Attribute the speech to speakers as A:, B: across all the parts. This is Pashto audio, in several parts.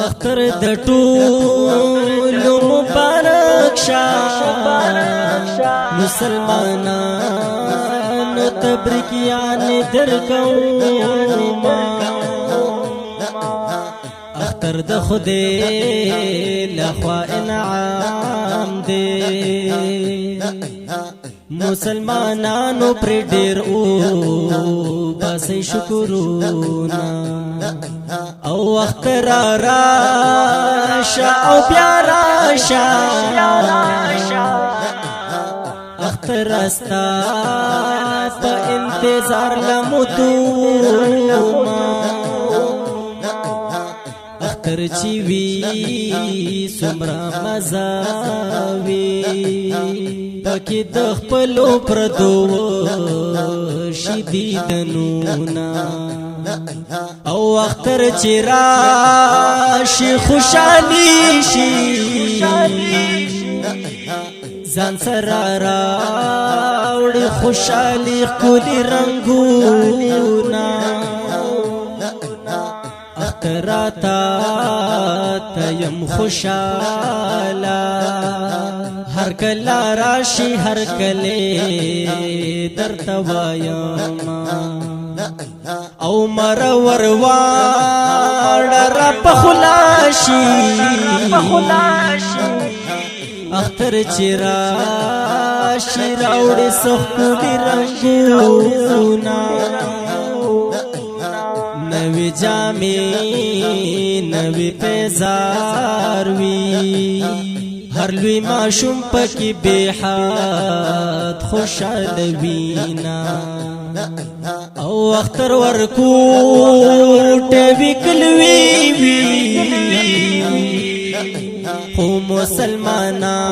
A: اختر د ټولو مبارک شه مسلمانانو تبریکیان درکوم اختر د خدای لخوا انعام دی مسلمانانو پر ډیر او بس شکرونه او اختر راشا او بیا راشا اختر استا په انتظار لمتوما اختر چی وی سمرا مزاوی پکی د خپلو پردو شدیدنونا او اختر چی راشی خوشحالی شی زان سرا راوڑی خوشحالی کلی رنگونا اختراتا تیم خوشحالا هر کلا راشی هر کلی در توایم او مرور وار پخلاشی اختر چراشی راوڑی سخکولی رنگونا نوی جامی نوی پیزار وی هر لوی ماشوم پکی بے حد خوشحال وینا او اختر ورکوٹ وکلوی وی خو مسلمانان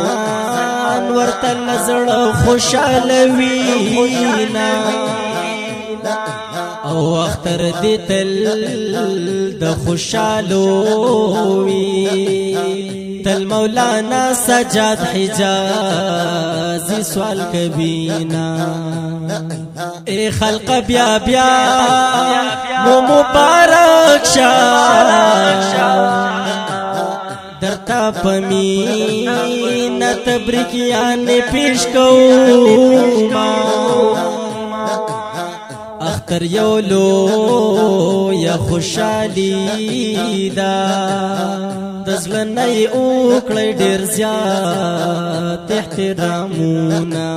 A: ورتل زړ خوشحال وینا او اختر دی تل د خوشحالو وی تل مولانا سجاد حجازی سوال کبینا اے خلق بیا بیا مو مبارک شا درتا پمینت تبریکیان پیش کوما اختر یولو یا خوشحالی دا دزلنی اوکلی ډیر زیات احترامونا